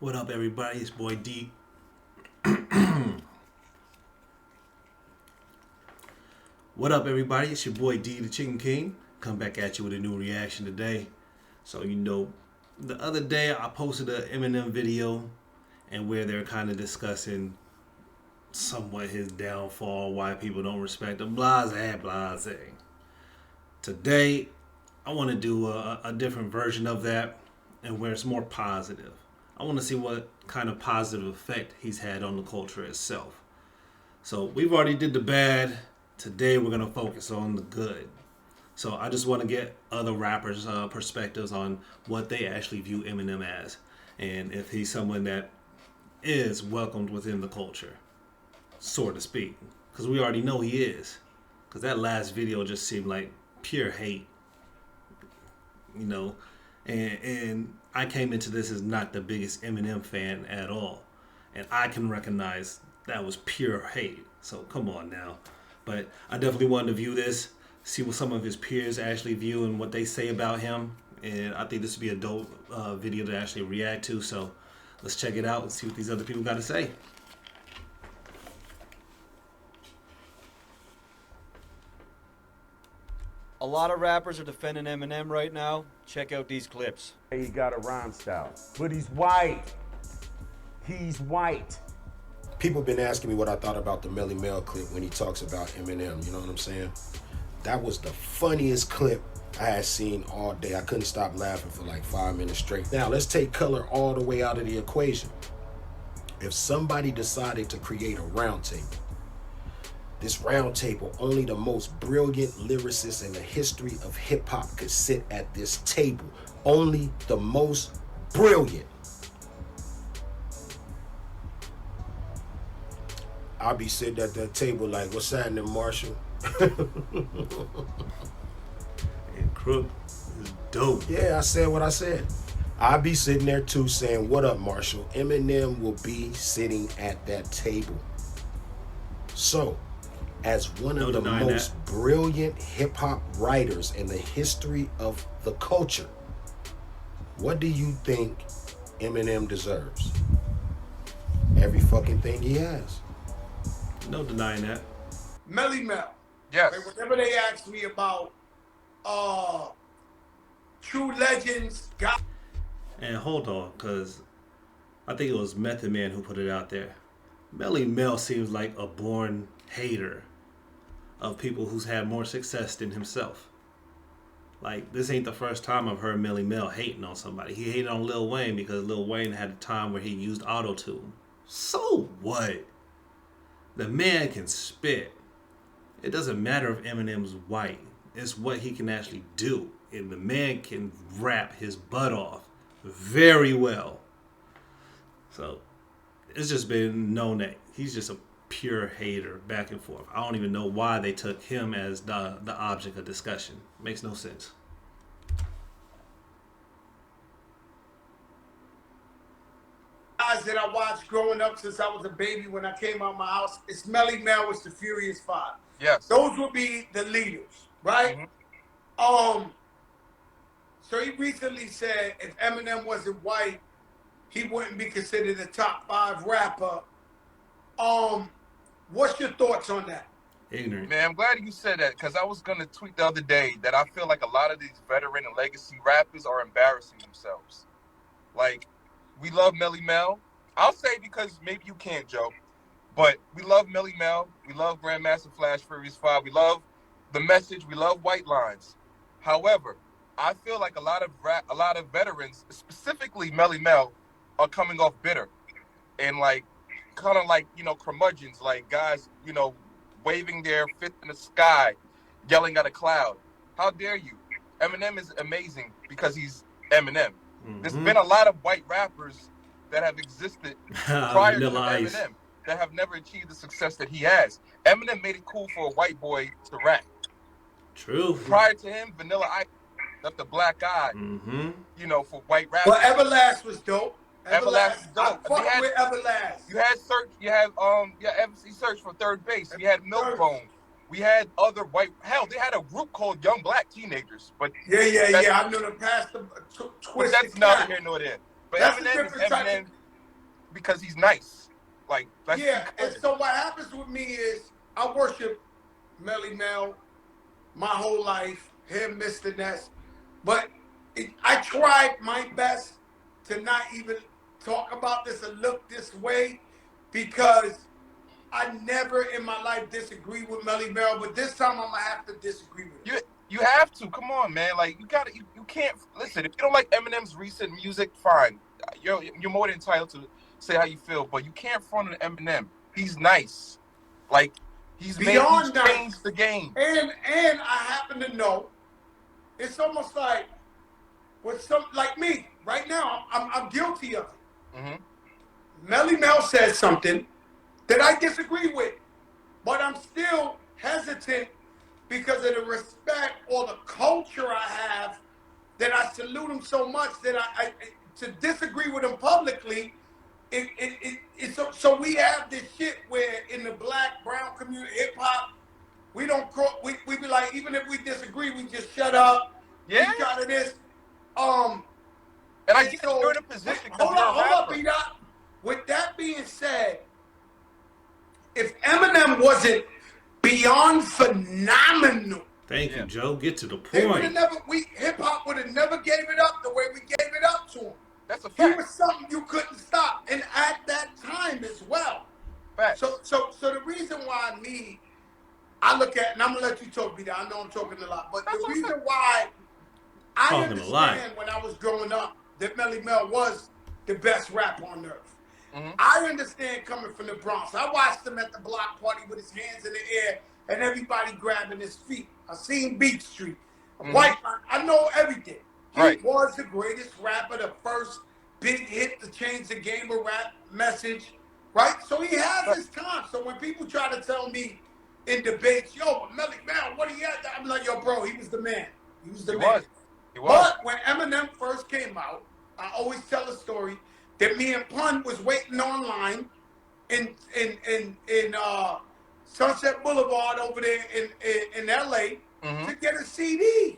What up, everybody? It's boy D. What up, everybody? It's your boy D, the Chicken King. Come back at you with a new reaction today. So, the other day I posted an Eminem video and where they're kind of discussing somewhat his downfall, why people don't respect him, blase, blase. Today, I want to do a different version of that and where it's more positive. I want to see what kind of positive effect he's had on the culture itself. So we've already did the bad. Today we're going to focus on the good. So I just want to get other rappers' perspectives on what they actually view Eminem as, and if he's someone that is welcomed within the culture, so to speak. Because we already know he is. Because that last video just seemed like pure hate, and I came into this as not the biggest Eminem fan at all, and I can recognize that was pure hate. So come on now. But I definitely wanted to view this, see what some of his peers actually view and what they say about him. And I think this would be a dope video to actually react to. So let's check it out and see what these other people got to say. A lot of rappers are defending Eminem right now. Check out these clips. He got a rhyme style, but he's white. He's white. People been asking me what I thought about the Melly Mel clip when he talks about Eminem, you know what I'm saying? That was the funniest clip I had seen all day. I couldn't stop laughing for like 5 minutes straight. Now, let's take color all the way out of the equation. If somebody decided to create a round table, this round table, only the most brilliant lyricists in the history of hip hop could sit at this table. Only the most brilliant. I'll be sitting at that table like, what's happening, Marshall? And Crook is dope. Yeah, I said what I said. I'll be sitting there too saying, what up, Marshall? Eminem will be sitting at that table. So, as one of the most brilliant hip-hop writers in the history of the culture, what do you think Eminem deserves? Every fucking thing he has. No denying that. Melly Mel. Yes. Like, whenever they ask me about true legends, God. And hold on, because I think it was Method Man who put it out there. Melly Mel seems like a born hater of people who's had more success than himself. Like, this ain't the first time I've heard Melly Mel hating on somebody. He hated on Lil Wayne because Lil Wayne had a time where he used auto-tune. So what? The man can spit. It doesn't matter if Eminem's white. It's what he can actually do. And the man can rap his butt off very well. So it's just been known that he's just a pure hater back and forth. I don't even know why they took him as the object of discussion. Makes no sense. Guys that I watched growing up since I was a baby when I came out of my house, it's Melly Mel, it's the Furious Five. Yes. Those would be the leaders, right? So he recently said if Eminem wasn't white, he wouldn't be considered a top 5 rapper. What's your thoughts on that? Ignorant. Man, I'm glad you said that because I was going to tweet the other day that I feel like a lot of these veteran and legacy rappers are embarrassing themselves. Like, we love Melly Mel. I'll say because maybe you can't, Joe, but we love Melly Mel. We love Grandmaster Flash Furious 5. We love the message. We love white lines. However, I feel like a lot of veterans, specifically Melly Mel, are coming off bitter and like kind of like, curmudgeons, like guys, waving their fist in the sky, yelling at a cloud. How dare you? Eminem is amazing because he's Eminem. Mm-hmm. There's been a lot of white rappers that have existed prior to Eminem that have never achieved the success that he has. Eminem made it cool for a white boy to rap. True. Prior to him, Vanilla Ice left a black eye, for white rappers. Well, Everlast was dope. Everlast was dope. I fuck with Everlast. You had Search. You had MC Search for third base. You had Milkbone. We had other white. Hell, they had a group called Young Black Teenagers. But yeah. I know the past but that's neither here nor there. But that's Eminem is Eminem. because he's nice. Like, let's be Yeah, clear. and so what happens with me is I worship Melly Mel my whole life, him, Mr. Ness. But I tried my best to not even talk about this and look this way because I never in my life disagree with Melly Mel, but this time I'm gonna have to disagree with him. You have to. Come on, man. Like, you can't listen. If you don't like Eminem's recent music, fine. You're more than entitled to say how you feel, but you can't front on Eminem. He's nice. Like, he's Beyond nice. changed the game. And I happen to know it's almost like with some like me right now. I'm guilty of it. Mm-hmm. Melly Mel says something that I disagree with, but I'm still hesitant because of the respect or the culture I have that I salute him so much that I to disagree with him publicly. So we have this shit where in the black, brown community, hip hop, we don't we be like, even if we disagree, we just shut up. Yeah. We got this. And I guess you're in a position. Hold up, B-Dot. With that being said, if Eminem wasn't beyond phenomenal, thank you, Joe. Get to the point. Hip hop would have never gave it up the way we gave it up to him. That's a fact. He was something you couldn't stop, and at that time as well. Fact. So the reason why I look at, and I'm gonna let you talk, B-Dot. I know I'm talking a lot, but the reason why I understand when I was growing up that Melly Mel was the best rapper on earth. Mm-hmm. I understand coming from the Bronx. I watched him at the block party with his hands in the air and everybody grabbing his feet. I seen Beat Street. White man, I know everything. He was the greatest rapper, the first big hit to change the game of rap message, right? So he has his time. So when people try to tell me in debates, yo, Melly Mel, what he had? I'm like, yo, bro, he was the man. He was the man. He was. But when Eminem first came out, I always tell a story that me and Pun was waiting online in Sunset Boulevard over there in LA to get a CD.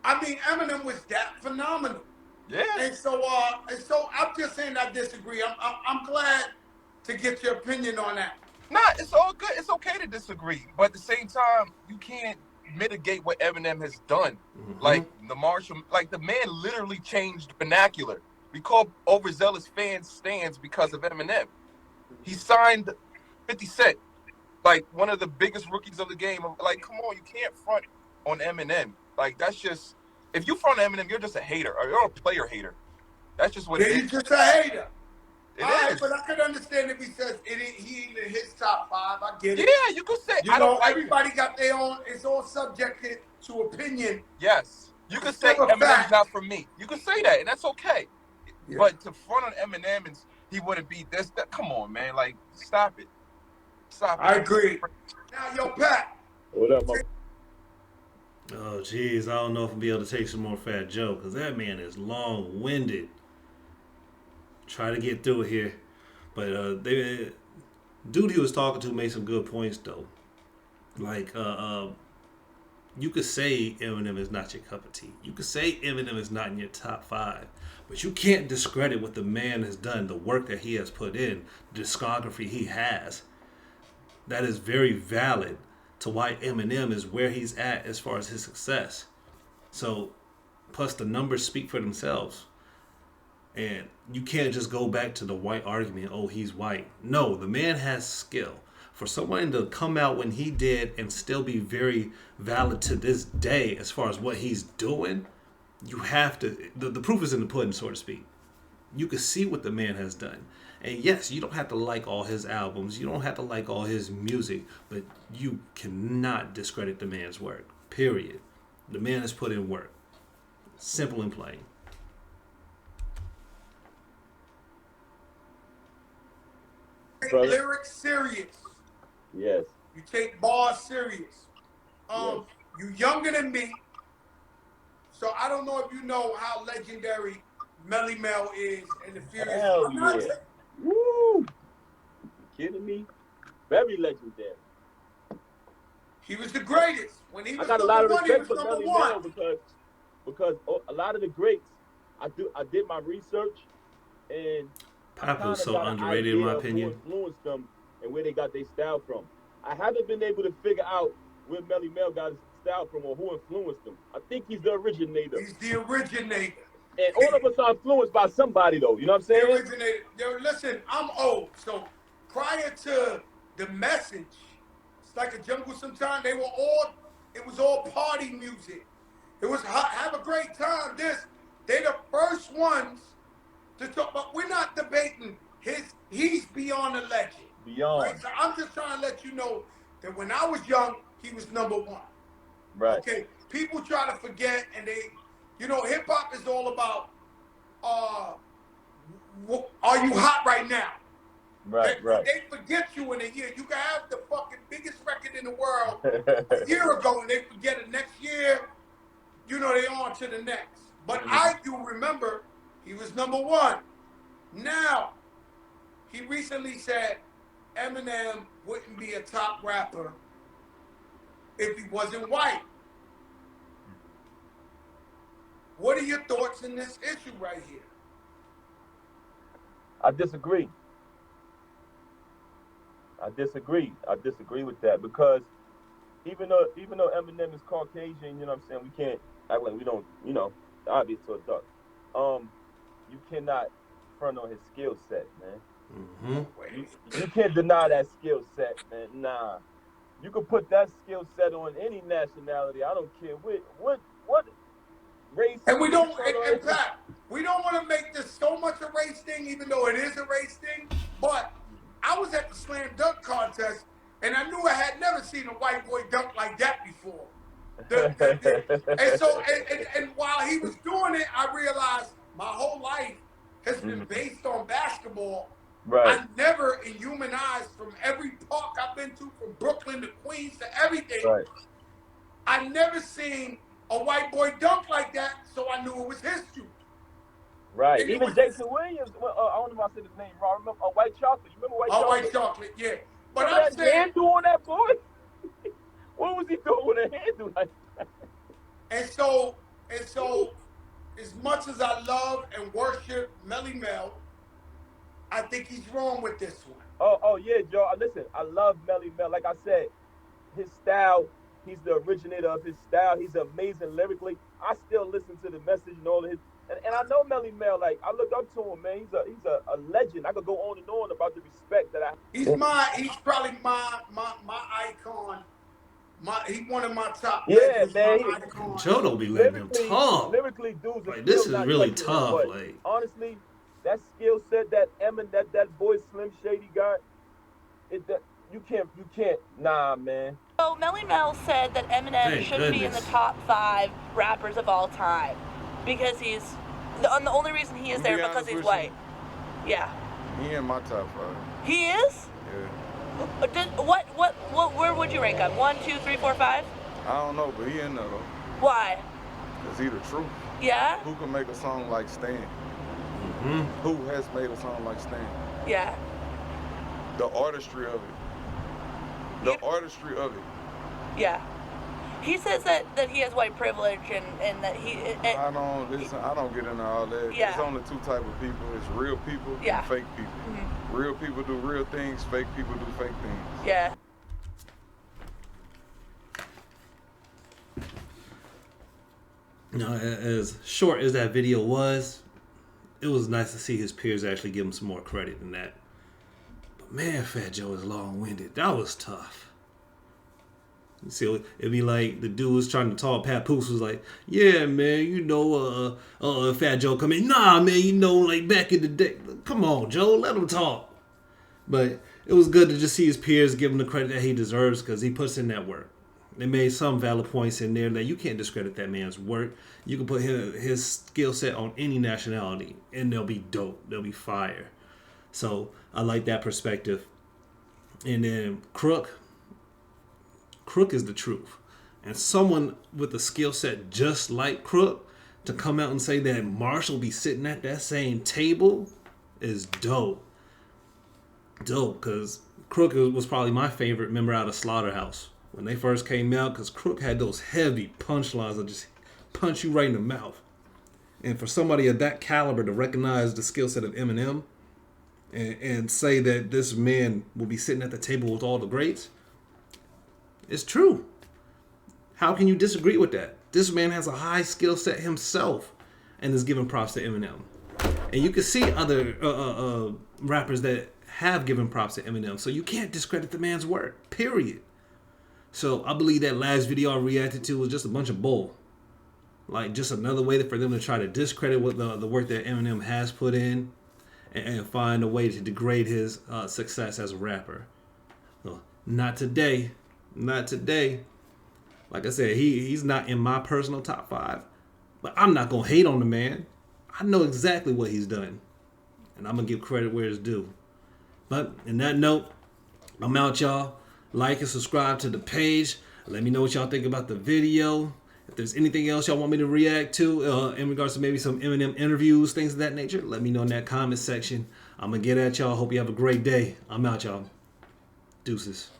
I mean, Eminem was that phenomenal. Yeah. And so I'm just saying I disagree. I'm glad to get your opinion on that. Nah, it's all good. It's okay to disagree, but at the same time, you can't mitigate what Eminem has done. Mm-hmm. Like the Marshall, like the man literally changed vernacular. We call overzealous fans stands because of Eminem. He signed 50 Cent, like one of the biggest rookies of the game. Like, come on, you can't front on Eminem. Like, that's just, if you front Eminem, you're just a hater, or you're a player hater. That's just what it is. You're just a hater. It All is. right, but I could understand if he says he ain't in his top 5. I get it. Yeah, you could say. I don't. Everybody got their own. It's all subjected to opinion. Yes, you could say Eminem's not for me. You could say that, and that's okay. Yeah. But to front on Eminem and he wouldn't be this. That, come on, man. Like, stop it. Stop it. I agree. Now, yo, Pat. What up, man? Oh, geez. I don't know if I'll be able to take some more Fat Joe because that man is long-winded. Try to get through it here. But dude he was talking to made some good points, though. Like, you could say Eminem is not your cup of tea. You could say Eminem is not in your top 5. But you can't discredit what the man has done, the work that he has put in, the discography he has. That is very valid to why Eminem is where he's at as far as his success. So, plus the numbers speak for themselves. And you can't just go back to the white argument, oh, he's white. No, the man has skill. For someone to come out when he did and still be very valid to this day as far as what he's doing, you have to, the proof is in the pudding, so to speak. You can see what the man has done. And yes, you don't have to like all his albums. You don't have to like all his music. But you cannot discredit the man's work. Period. The man has put in work. Simple and plain. Take lyrics serious. Yes. You take bars serious. Yes. You younger than me. So I don't know if you know how legendary Melly Mel is and the Furious. Hell yeah. Woo! You kidding me? Very legendary. He was the greatest. When he was I got a lot of respect for number Melly one. Mel because a lot of the greats, I did my research, and Pop was so got an underrated in my idea of opinion. Who influenced them and where they got their style from. I haven't been able to figure out where Melly Mel got his style from or who influenced him. I think he's the originator. He's the originator. And all of us are influenced by somebody, though. You know what I'm saying? The originator. Yo, listen, I'm old, so prior to the message, it's like a jungle sometimes, it was all party music. It was have a great time. They're the first ones to talk, but we're not debating he's beyond a legend. Beyond. Right? So I'm just trying to let you know that when I was young, he was number one. Right. Okay. People try to forget, and hip hop is all about are you hot right now? Right. They forget you in a year. You can have the fucking biggest record in the world a year ago, and they forget it next year. They on to the next. But I do remember he was number one. Now, he recently said Eminem wouldn't be a top rapper if he wasn't white. What are your thoughts in this issue right here? I disagree. I disagree with that because even though Eminem is Caucasian, you know what I'm saying, we can't act like we don't, obvious to a duck. You cannot front on his skill set, man. Mm-hmm. You can't deny that skill set, man. Nah. You can put that skill set on any nationality. I don't care what race. And we don't, in fact, we don't want to make this so much a race thing, even though it is a race thing. But I was at the slam dunk contest, and I knew I had never seen a white boy dunk like that before. And while he was doing it, I realized my whole life has been based on basketball. Right. I never, in human eyes, from every park I've been to, from Brooklyn to Queens to everything, right. I never seen a white boy dunk like that, so I knew it was his shoe. Right. And even Jason Williams, I don't know if I said his name wrong. Remember White Chocolate? You remember White Chocolate? White Chocolate, yeah. But remember I'm saying, handle on that boy? What was he doing with a handle like that? And so, as much as I love and worship Melly Mel, I think he's wrong with this one. Oh yeah, Joe. Listen, I love Melly Mel. Like I said, his style, he's the originator of his style. He's amazing lyrically. I still listen to the message and all of his. And I know Melly Mel, like, I look up to him, man. He's a legend. I could go on and on about the respect that I. He's probably my icon. He's one of my top. Yeah, man. Joe don't be letting him talk. Lyrically, dudes. Like, this is really tough. Like, honestly, that skill set that that boy Slim Shady got, you can't. Nah, man. So Melly Mel said that Eminem shouldn't be in the top 5 rappers of all time because he's the only reason he is there because he's white. Yeah. He in my top 5. He is? Yeah. Where would you rank him? 1, 2, 3, 4, 5? I don't know, but he in there though. Why? Cause he the truth. Yeah. Who can make a song like Stan? mm-hmm. Who has made a song like Stan? Yeah. The artistry of it. The artistry of it. Yeah. He says that he has white privilege and that he. I don't get into all that. Yeah. There's only 2 types of people. It's real people and fake people. Mm-hmm. Real people do real things. Fake people do fake things. Yeah. Now, as short as that video was, it was nice to see his peers actually give him some more credit than that. But man, Fat Joe is long-winded. That was tough. See, it'd be like the dude was trying to talk. Papoose was like, "Yeah, man, Fat Joe come in. Nah, man, like back in the day. Come on, Joe, let him talk." But it was good to just see his peers give him the credit that he deserves because he puts in that work. They made some valid points in there that you can't discredit that man's work. You can put his skill set on any nationality, and they'll be dope. They'll be fire. So I like that perspective. And then Crook is the truth. And someone with a skill set just like Crook to come out and say that Marshall be sitting at that same table is dope. Dope, because Crook was probably my favorite member out of Slaughterhouse when they first came out, because Crook had those heavy punchlines that just punch you right in the mouth. And for somebody of that caliber to recognize the skill set of Eminem, and say that this man will be sitting at the table with all the greats, it's true. How can you disagree with that? This man has a high skill set himself and is giving props to Eminem. And you can see other rappers that have given props to Eminem. So you can't discredit the man's work, period. So I believe that last video I reacted to was just a bunch of bull. Like just another way for them to try to discredit what the work that Eminem has put in and find a way to degrade his success as a rapper. So, not today. Not today. Like I said, he's not in my personal top 5. But I'm not going to hate on the man. I know exactly what he's done. And I'm going to give credit where it's due. But in that note, I'm out, y'all. Like and subscribe to the page. Let me know what y'all think about the video. If there's anything else y'all want me to react to in regards to maybe some Eminem interviews, things of that nature, let me know in that comment section. I'm going to get at y'all. Hope you have a great day. I'm out, y'all. Deuces.